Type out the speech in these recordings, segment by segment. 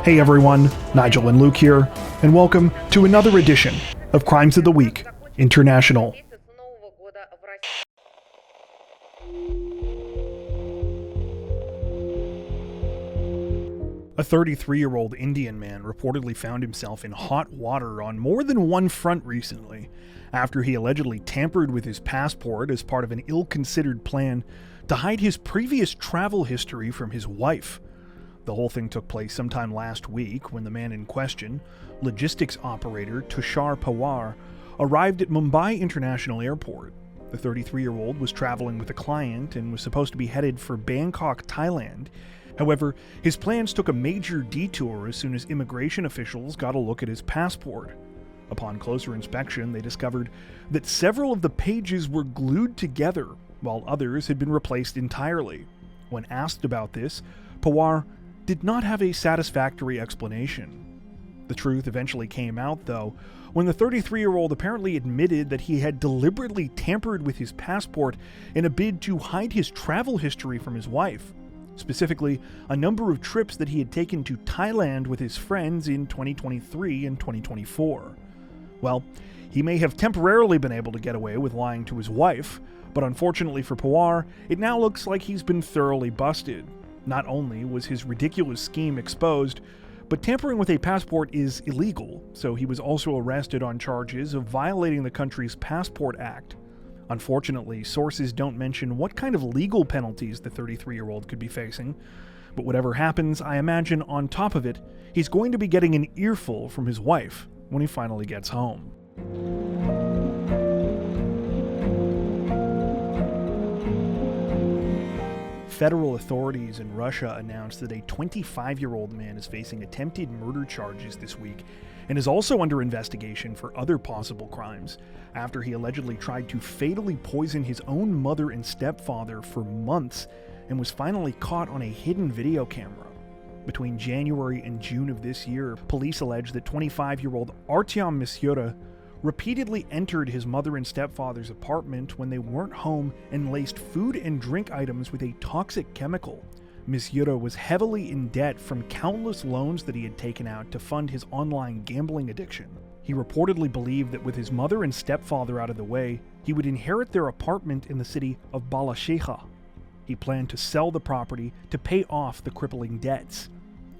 Hey everyone, Nigel and Luke here, and welcome to another edition of Crimes of the Week International. A 33-year-old Indian man reportedly found himself in hot water on more than one front recently, after he allegedly tampered with his passport as part of an ill-considered plan to hide his previous travel history from his wife. The whole thing took place sometime last week when the man in question, logistics operator Tushar Pawar, arrived at Mumbai International Airport. The 33-year-old was traveling with a client and was supposed to be headed for Bangkok, Thailand. However, his plans took a major detour as soon as immigration officials got a look at his passport. Upon closer inspection, they discovered that several of the pages were glued together, while others had been replaced entirely. When asked about this, Pawar did not have a satisfactory explanation. The truth eventually came out, though, when the 33-year-old apparently admitted that he had deliberately tampered with his passport in a bid to hide his travel history from his wife, specifically a number of trips that he had taken to Thailand with his friends in 2023 and 2024. Well, he may have temporarily been able to get away with lying to his wife, but unfortunately for Pawar, it now looks like he's been thoroughly busted. Not only was his ridiculous scheme exposed, but tampering with a passport is illegal, so he was also arrested on charges of violating the country's Passport Act. Unfortunately, sources don't mention what kind of legal penalties the 33-year-old could be facing, but whatever happens, I imagine on top of it, he's going to be getting an earful from his wife when he finally gets home. Federal authorities in Russia announced that a 25-year-old man is facing attempted murder charges this week and is also under investigation for other possible crimes after he allegedly tried to fatally poison his own mother and stepfather for months and was finally caught on a hidden video camera. Between January and June of this year, police allege that 25-year-old Artyom Misyura repeatedly entered his mother and stepfather's apartment when they weren't home and laced food and drink items with a toxic chemical. Misyura was heavily in debt from countless loans that he had taken out to fund his online gambling addiction. He reportedly believed that with his mother and stepfather out of the way, he would inherit their apartment in the city of Balashikha. He planned to sell the property to pay off the crippling debts.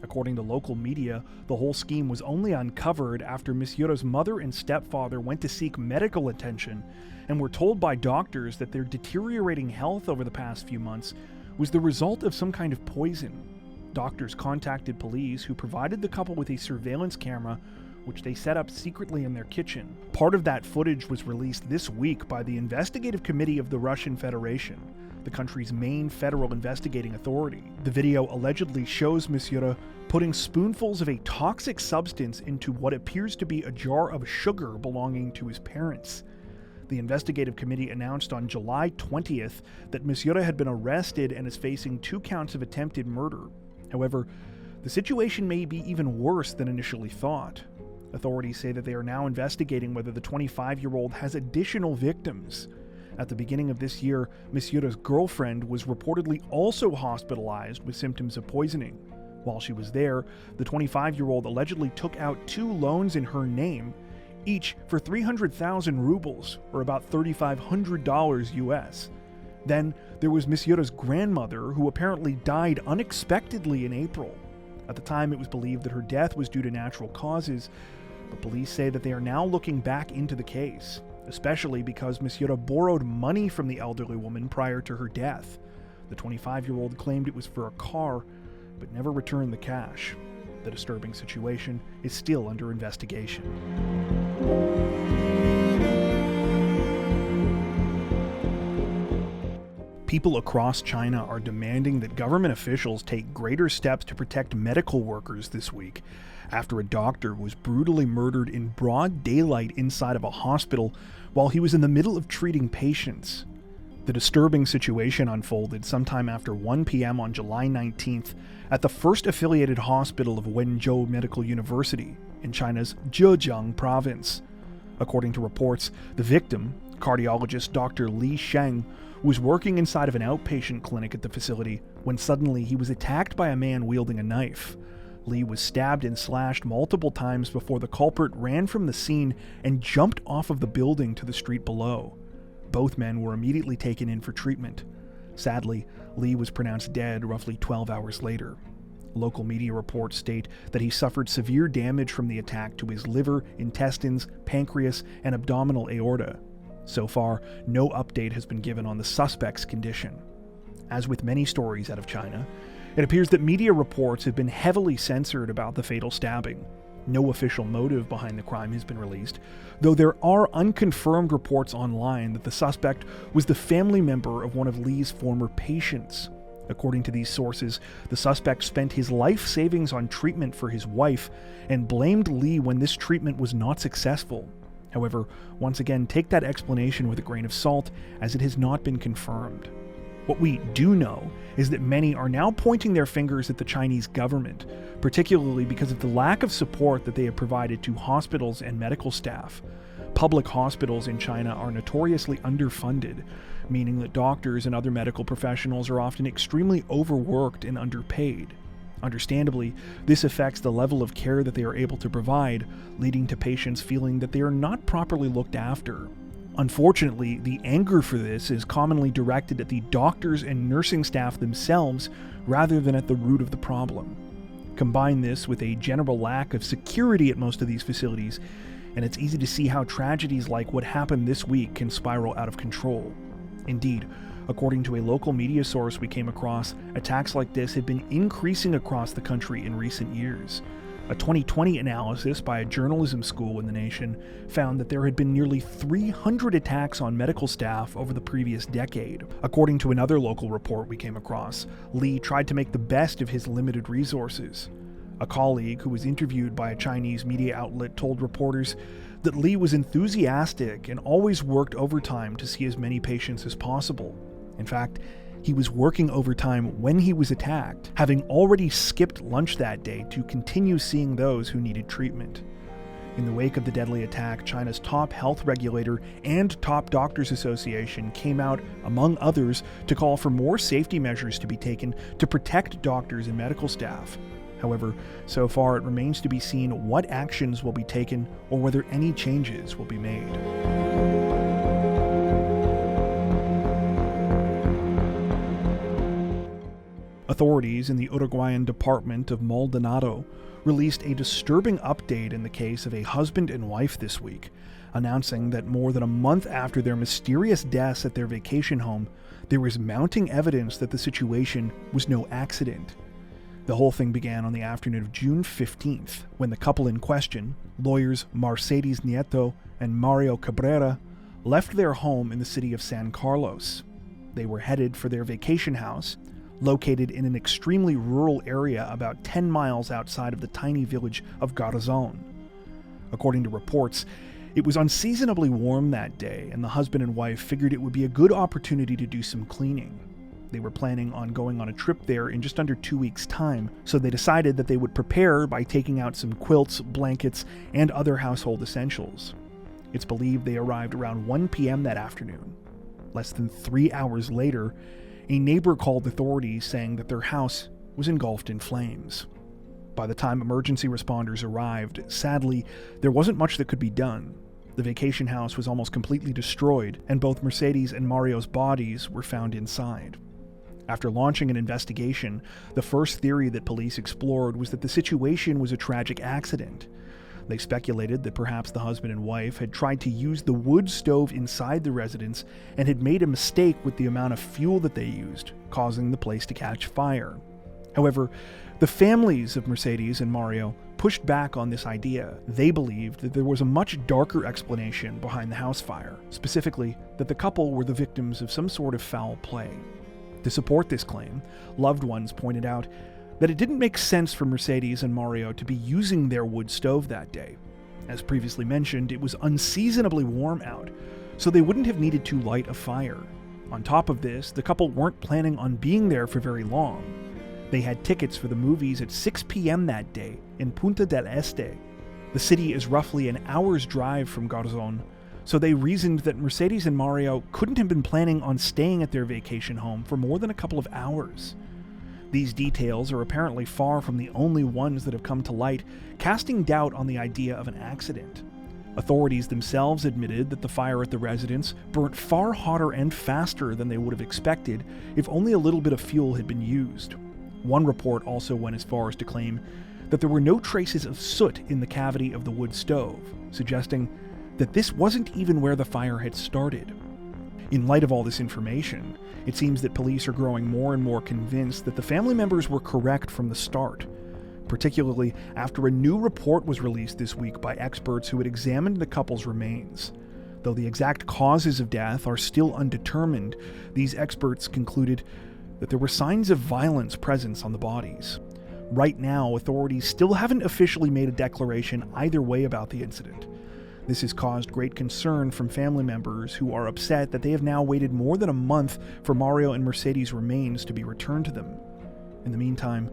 According to local media, the whole scheme was only uncovered after Misyura's mother and stepfather went to seek medical attention and were told by doctors that their deteriorating health over the past few months was the result of some kind of poison. Doctors contacted police, who provided the couple with a surveillance camera, which they set up secretly in their kitchen. Part of that footage was released this week by the Investigative Committee of the Russian Federation, the country's main federal investigating authority. The video allegedly shows Misyura putting spoonfuls of a toxic substance into what appears to be a jar of sugar belonging to his parents. The investigative committee announced on July 20th that Misyura had been arrested and is facing 2 counts of attempted murder. However, the situation may be even worse than initially thought. Authorities say that they are now investigating whether the 25-year-old has additional victims. At the beginning of this year, Misyura's girlfriend was reportedly also hospitalized with symptoms of poisoning. While she was there, the 25-year-old allegedly took out 2 loans in her name, each for 300,000 rubles, or about $3,500 US. Then there was Misyura's grandmother, who apparently died unexpectedly in April. At the time, it was believed that her death was due to natural causes, but police say that they are now looking back into the case, especially because Misyura borrowed money from the elderly woman prior to her death. The 25-year-old claimed it was for a car, but never returned the cash. The disturbing situation is still under investigation. People across China are demanding that government officials take greater steps to protect medical workers this week, after a doctor was brutally murdered in broad daylight inside of a hospital while he was in the middle of treating patients. The disturbing situation unfolded sometime after 1 p.m. on July 19th at the first affiliated hospital of Wenzhou Medical University in China's Zhejiang province. According to reports, the victim, cardiologist Dr. Li Sheng, was working inside of an outpatient clinic at the facility when suddenly he was attacked by a man wielding a knife. Lee was stabbed and slashed multiple times before the culprit ran from the scene and jumped off of the building to the street below. Both men were immediately taken in for treatment. Sadly, Lee was pronounced dead roughly 12 hours later. Local media reports state that he suffered severe damage from the attack to his liver, intestines, pancreas, and abdominal aorta. So far, no update has been given on the suspect's condition. As with many stories out of China, it appears that media reports have been heavily censored about the fatal stabbing. No official motive behind the crime has been released, though there are unconfirmed reports online that the suspect was the family member of one of Lee's former patients. According to these sources, the suspect spent his life savings on treatment for his wife and blamed Lee when this treatment was not successful. However, once again, take that explanation with a grain of salt, as it has not been confirmed. What we do know is that many are now pointing their fingers at the Chinese government, particularly because of the lack of support that they have provided to hospitals and medical staff. Public hospitals in China are notoriously underfunded, meaning that doctors and other medical professionals are often extremely overworked and underpaid. Understandably, this affects the level of care that they are able to provide, leading to patients feeling that they are not properly looked after. Unfortunately, the anger for this is commonly directed at the doctors and nursing staff themselves rather than at the root of the problem. Combine this with a general lack of security at most of these facilities, and it's easy to see how tragedies like what happened this week can spiral out of control. Indeed, according to a local media source we came across, attacks like this have been increasing across the country in recent years. A 2020 analysis by a journalism school in the nation found that there had been nearly 300 attacks on medical staff over the previous decade. According to another local report we came across, Lee tried to make the best of his limited resources. A colleague who was interviewed by a Chinese media outlet told reporters that Lee was enthusiastic and always worked overtime to see as many patients as possible. In fact, he was working overtime when he was attacked, having already skipped lunch that day to continue seeing those who needed treatment. In the wake of the deadly attack, China's top health regulator and top doctors association came out, among others, to call for more safety measures to be taken to protect doctors and medical staff. However, so far it remains to be seen what actions will be taken or whether any changes will be made. Authorities in the Uruguayan department of Maldonado released a disturbing update in the case of a husband and wife this week, announcing that more than a month after their mysterious deaths at their vacation home, there was mounting evidence that the situation was no accident. The whole thing began on the afternoon of June 15th, when the couple in question, lawyers Mercedes Nieto and Mario Cabrera, left their home in the city of San Carlos. They were headed for their vacation house, located in an extremely rural area about 10 miles outside of the tiny village of Garzón. According to reports, it was unseasonably warm that day, and the husband and wife figured it would be a good opportunity to do some cleaning. They were planning on going on a trip there in just under 2 weeks' time, so they decided that they would prepare by taking out some quilts, blankets, and other household essentials. It's believed they arrived around 1 p.m. that afternoon. Less than 3 hours later, a neighbor called authorities saying that their house was engulfed in flames. By the time emergency responders arrived, sadly, there wasn't much that could be done. The vacation house was almost completely destroyed, and both Mercedes and Mario's bodies were found inside. After launching an investigation, the first theory that police explored was that the situation was a tragic accident. They speculated that perhaps the husband and wife had tried to use the wood stove inside the residence and had made a mistake with the amount of fuel that they used, causing the place to catch fire. However, the families of Mercedes and Mario pushed back on this idea. They believed that there was a much darker explanation behind the house fire, specifically that the couple were the victims of some sort of foul play. To support this claim, loved ones pointed out that it didn't make sense for Mercedes and Mario to be using their wood stove that day. As previously mentioned, it was unseasonably warm out, so they wouldn't have needed to light a fire. On top of this, the couple weren't planning on being there for very long. They had tickets for the movies at 6 p.m. that day in Punta del Este. The city is roughly an hour's drive from Garzón, so they reasoned that Mercedes and Mario couldn't have been planning on staying at their vacation home for more than a couple of hours. These details are apparently far from the only ones that have come to light, casting doubt on the idea of an accident. Authorities themselves admitted that the fire at the residence burnt far hotter and faster than they would have expected if only a little bit of fuel had been used. One report also went as far as to claim that there were no traces of soot in the cavity of the wood stove, suggesting that this wasn't even where the fire had started. In light of all this information, it seems that police are growing more and more convinced that the family members were correct from the start, particularly after a new report was released this week by experts who had examined the couple's remains. Though the exact causes of death are still undetermined, these experts concluded that there were signs of violence present on the bodies. Right now, authorities still haven't officially made a declaration either way about the incident. This has caused great concern from family members who are upset that they have now waited more than a month for Mario and Mercedes' remains to be returned to them. In the meantime,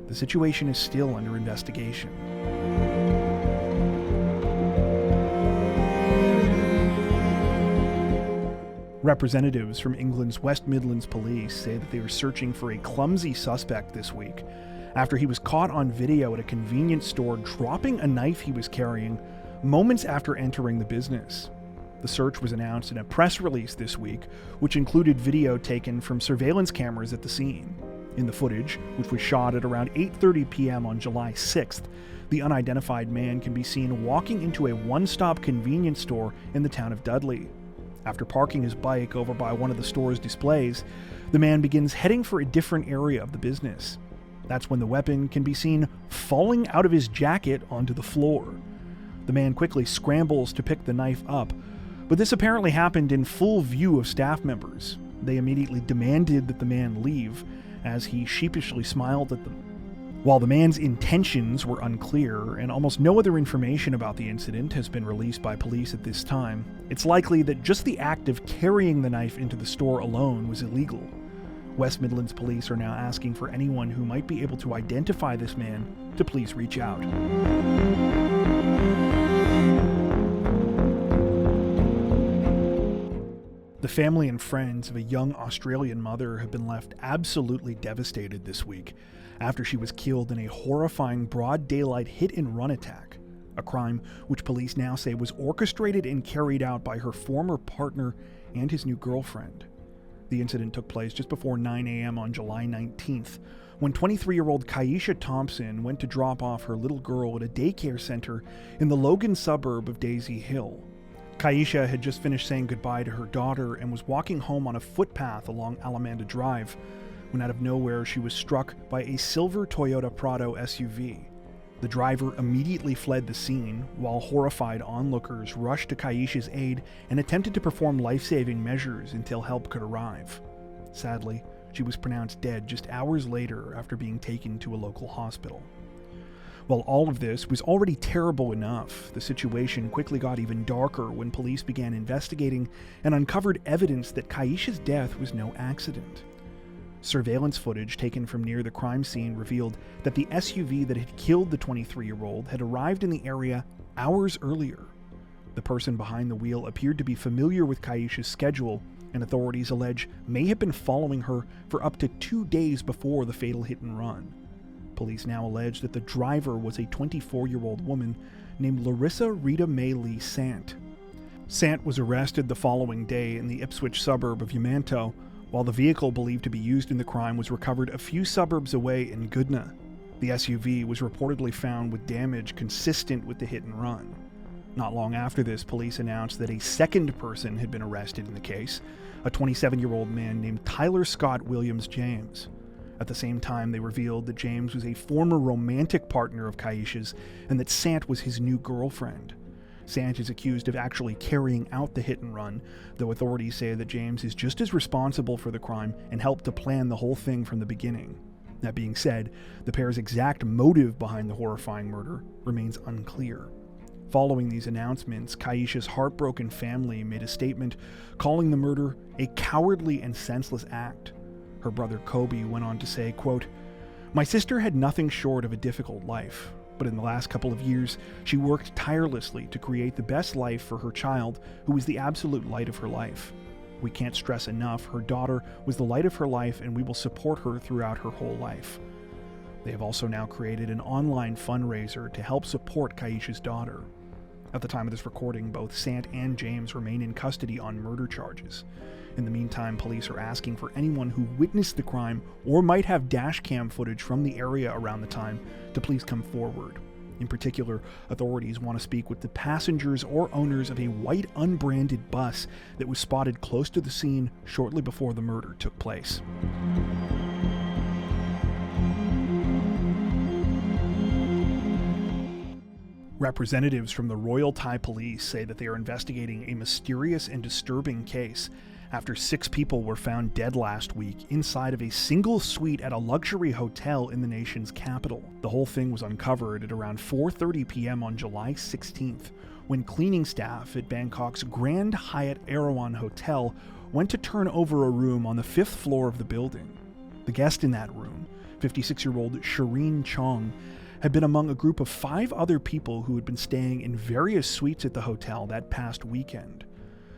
the situation is still under investigation. Representatives from England's West Midlands Police say that they are searching for a clumsy suspect this week after he was caught on video at a convenience store dropping a knife he was carrying moments after entering the business. The search was announced in a press release this week, which included video taken from surveillance cameras at the scene. In the footage, which was shot at around 8:30 p.m. on July 6th, the unidentified man can be seen walking into a one-stop convenience store in the town of Dudley. After parking his bike over by one of the store's displays, the man begins heading for a different area of the business. That's when the weapon can be seen falling out of his jacket onto the floor. The man quickly scrambles to pick the knife up, but this apparently happened in full view of staff members. They immediately demanded that the man leave, as he sheepishly smiled at them. While the man's intentions were unclear, and almost no other information about the incident has been released by police at this time, it's likely that just the act of carrying the knife into the store alone was illegal. West Midlands Police are now asking for anyone who might be able to identify this man to please reach out. The family and friends of a young Australian mother have been left absolutely devastated this week after she was killed in a horrifying broad daylight hit-and-run attack, a crime which police now say was orchestrated and carried out by her former partner and his new girlfriend. The incident took place just before 9 a.m. on July 19th, when 23-year-old Kaisha Thompson went to drop off her little girl at a daycare center in the Logan suburb of Daisy Hill. Kaisha had just finished saying goodbye to her daughter and was walking home on a footpath along Alamanda Drive, when out of nowhere she was struck by a silver Toyota Prado SUV. The driver immediately fled the scene, while horrified onlookers rushed to Kaisha's aid and attempted to perform life-saving measures until help could arrive. Sadly, she was pronounced dead just hours later after being taken to a local hospital. While all of this was already terrible enough, the situation quickly got even darker when police began investigating and uncovered evidence that Kaisha's death was no accident. Surveillance footage taken from near the crime scene revealed that the SUV that had killed the 23-year-old had arrived in the area hours earlier. The person behind the wheel appeared to be familiar with Kaisha's schedule, and authorities allege may have been following her for up to 2 days before the fatal hit-and-run. Police now allege that the driver was a 24-year-old woman named Larissa Rita May Lee Sant. Sant was arrested the following day in the Ipswich suburb of Yamanto, while the vehicle believed to be used in the crime was recovered a few suburbs away in Goodna. The SUV was reportedly found with damage consistent with the hit-and-run. Not long after this, police announced that a second person had been arrested in the case, a 27-year-old man named Tyler Scott Williams James. At the same time, they revealed that James was a former romantic partner of Kaisha's and that Sant was his new girlfriend. Sant is accused of actually carrying out the hit-and-run, though authorities say that James is just as responsible for the crime and helped to plan the whole thing from the beginning. That being said, the pair's exact motive behind the horrifying murder remains unclear. Following these announcements, Kaisha's heartbroken family made a statement calling the murder a cowardly and senseless act. Her brother Kobe went on to say, quote, "My sister had nothing short of a difficult life, but in the last couple of years, she worked tirelessly to create the best life for her child, who was the absolute light of her life. "We can't stress enough, her daughter was the light of her life and we will support her throughout her whole life." They have also now created an online fundraiser to help support Kaisha's daughter. At the time of this recording, both Sant and James remain in custody on murder charges. In the meantime, police are asking for anyone who witnessed the crime or might have dashcam footage from the area around the time to please come forward. In particular, authorities want to speak with the passengers or owners of a white unbranded bus that was spotted close to the scene shortly before the murder took place. Representatives from the Royal Thai Police say that they are investigating a mysterious and disturbing case after 6 people were found dead last week inside of a single suite at a luxury hotel in the nation's capital. The whole thing was uncovered at around 4:30 p.m. on July 16th, when cleaning staff at Bangkok's Grand Hyatt Erawan Hotel went to turn over a room on the 5th floor of the building. The guest in that room, 56-year-old Shireen Chong, had been among a group of 5 other people who had been staying in various suites at the hotel that past weekend.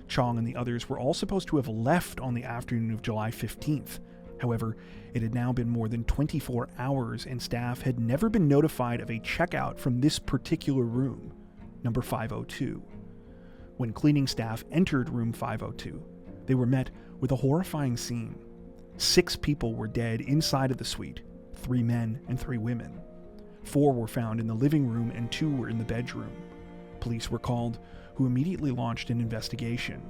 Chong and the others were all supposed to have left on the afternoon of July 15th. However, it had now been more than 24 hours and staff had never been notified of a checkout from this particular room, number 502. When cleaning staff entered room 502, they were met with a horrifying scene. 6 people were dead inside of the suite, 3 men and 3 women. 4 were found in the living room and 2 were in the bedroom. Police were called, who immediately launched an investigation.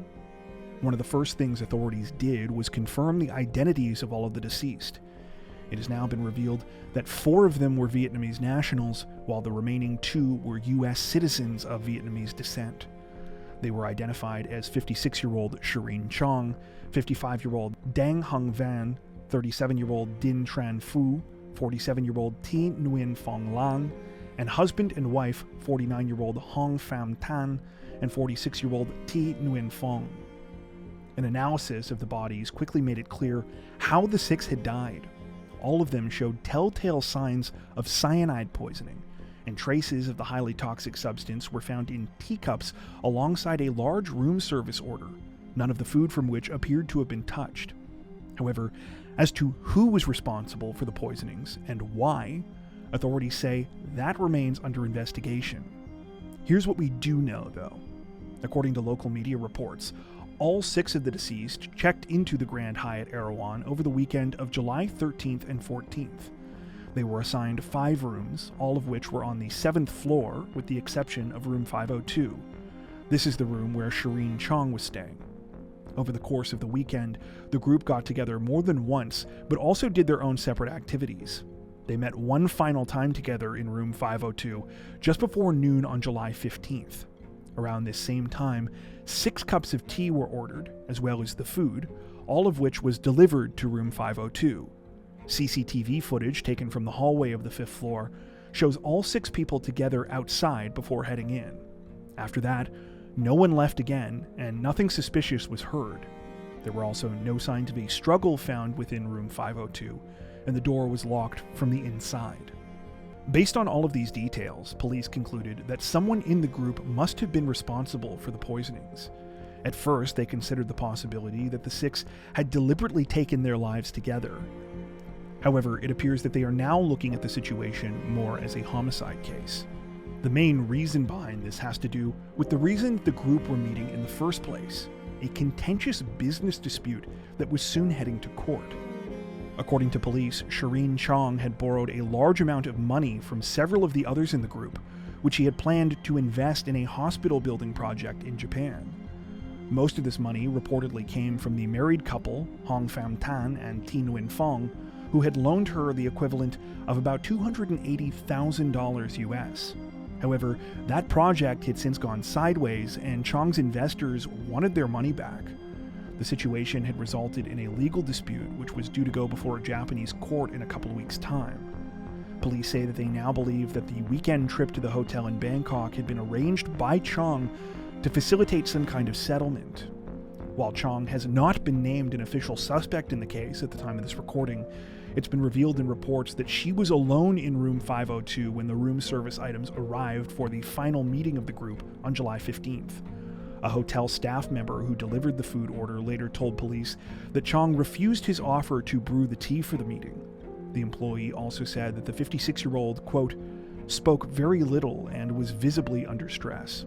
One of the first things authorities did was confirm the identities of all of the deceased. It has now been revealed that 4 of them were Vietnamese nationals, while the remaining 2 were U.S. citizens of Vietnamese descent. They were identified as 56-year-old Shireen Chong, 55-year-old Dang Hung Van, 37-year-old Din Tran Phu, 47-year-old Thi Nguyen Phong Lang, and husband and wife, 49-year-old Hong Pham Tan and 46-year-old Thi Nguyen Phong. An analysis of the bodies quickly made it clear how the 6 had died. All of them showed telltale signs of cyanide poisoning, and traces of the highly toxic substance were found in teacups alongside a large room service order, none of the food from which appeared to have been touched. However, as to who was responsible for the poisonings and why, authorities say that remains under investigation. Here's what we do know, though. According to local media reports, all 6 of the deceased checked into the Grand Hyatt Erawan over the weekend of July 13th and 14th. They were assigned 5 rooms, all of which were on the 7th floor, with the exception of room 502. This is the room where Shireen Chong was staying. Over the course of the weekend, the group got together more than once, but also did their own separate activities. They met one final time together in room 502, just before noon on July 15th. Around this same time, 6 cups of tea were ordered, as well as the food, all of which was delivered to room 502. CCTV footage taken from the hallway of the 5th floor shows all 6 people together outside before heading in. After that, no one left again, and nothing suspicious was heard. There were also no signs of a struggle found within room 502, and the door was locked from the inside. Based on all of these details, police concluded that someone in the group must have been responsible for the poisonings. At first, they considered the possibility that the 6 had deliberately taken their lives together. However, it appears that they are now looking at the situation more as a homicide case. The main reason behind this has to do with the reason the group were meeting in the first place, a contentious business dispute that was soon heading to court. According to police, Shireen Chong had borrowed a large amount of money from several of the others in the group, which he had planned to invest in a hospital building project in Japan. Most of this money reportedly came from the married couple, Hong Pham Tan and Thi Nguyen Phong, who had loaned her the equivalent of about $280,000 US. However, that project had since gone sideways, and Chong's investors wanted their money back. The situation had resulted in a legal dispute which was due to go before a Japanese court in a couple of weeks' time. Police say that they now believe that the weekend trip to the hotel in Bangkok had been arranged by Chong to facilitate some kind of settlement. While Chong has not been named an official suspect in the case at the time of this recording, it's been revealed in reports that she was alone in room 502 when the room service items arrived for the final meeting of the group on July 15th. A hotel staff member who delivered the food order later told police that Chong refused his offer to brew the tea for the meeting. The employee also said that the 56-year-old, quote, spoke very little and was visibly under stress.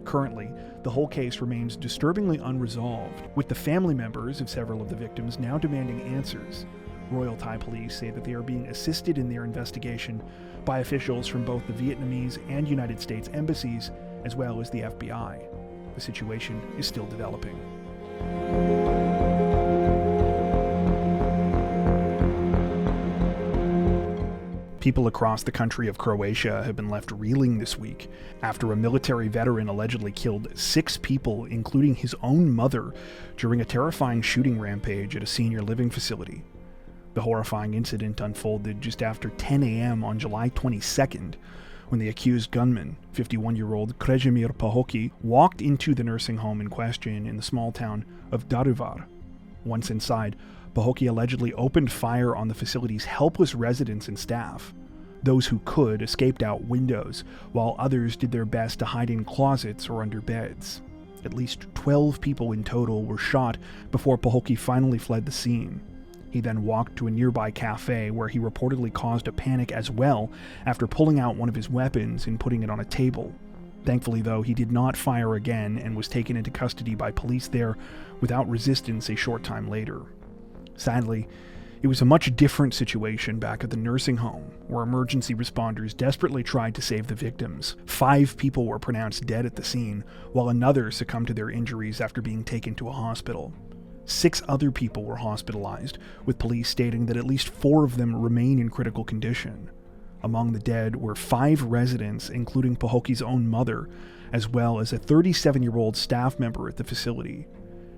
Currently, the whole case remains disturbingly unresolved, with the family members of several of the victims now demanding answers. Royal Thai police say that they are being assisted in their investigation by officials from both the Vietnamese and United States embassies, as well as the FBI. The situation is still developing. People across the country of Croatia have been left reeling this week after a military veteran allegedly killed 6 people, including his own mother, during a terrifying shooting rampage at a senior living facility. The horrifying incident unfolded just after 10 a.m. on July 22nd, when the accused gunman, 51-year-old Krejimir Pahoki, walked into the nursing home in question in the small town of Daruvar. Once inside, Pahoki allegedly opened fire on the facility's helpless residents and staff. Those who could escaped out windows, while others did their best to hide in closets or under beds. At least 12 people in total were shot before Pahoki finally fled the scene. He then walked to a nearby cafe where he reportedly caused a panic as well after pulling out one of his weapons and putting it on a table. Thankfully, though, he did not fire again and was taken into custody by police there without resistance a short time later. Sadly, it was a much different situation back at the nursing home, where emergency responders desperately tried to save the victims. 5 people were pronounced dead at the scene, while another succumbed to their injuries after being taken to a hospital. 6 other people were hospitalized, with police stating that at least 4 of them remain in critical condition. Among the dead were 5 residents, including Pahoki's own mother, as well as a 37-year-old staff member at the facility.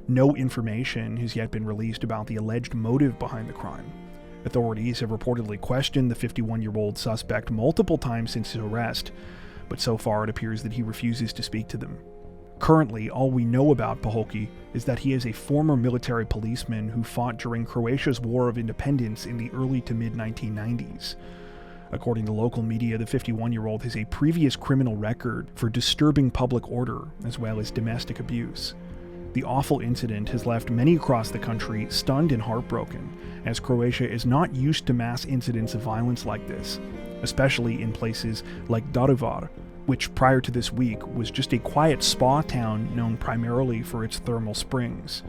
No information has yet been released about the alleged motive behind the crime. Authorities have reportedly questioned the 51-year-old suspect multiple times since his arrest, but so far it appears that he refuses to speak to them. Currently, all we know about Pahoki is that he is a former military policeman who fought during Croatia's War of Independence in the early to mid-1990s. According to local media, the 51-year-old has a previous criminal record for disturbing public order as well as domestic abuse. The awful incident has left many across the country stunned and heartbroken, as Croatia is not used to mass incidents of violence like this, especially in places like Daruvar, which prior to this week was just a quiet spa town known primarily for its thermal springs.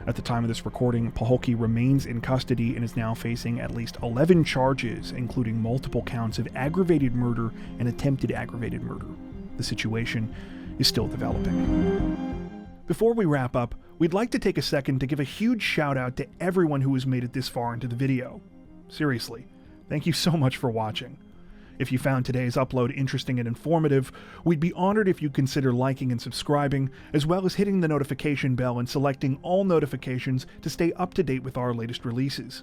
At the time of this recording, Pahoki remains in custody and is now facing at least 11 charges, including multiple counts of aggravated murder and attempted aggravated murder. The situation is still developing. Before we wrap up, we'd like to take a second to give a huge shout out to everyone who has made it this far into the video. Seriously, thank you so much for watching. If you found today's upload interesting and informative, we'd be honored if you'd consider liking and subscribing, as well as hitting the notification bell and selecting all notifications to stay up to date with our latest releases.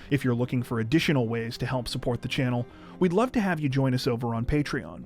If you're looking for additional ways to help support the channel, we'd love to have you join us over on Patreon.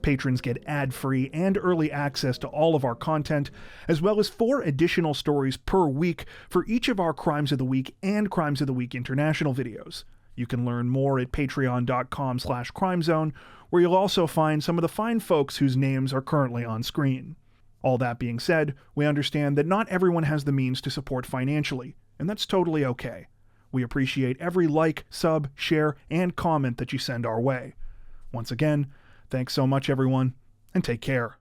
Patrons get ad-free and early access to all of our content, as well as 4 additional stories per week for each of our Crimes of the Week and Crimes of the Week International videos. You can learn more at patreon.com/crimezone, where you'll also find some of the fine folks whose names are currently on screen. All that being said, we understand that not everyone has the means to support financially, and that's totally okay. We appreciate every like, sub, share, and comment that you send our way. Once again, thanks so much everyone, and take care.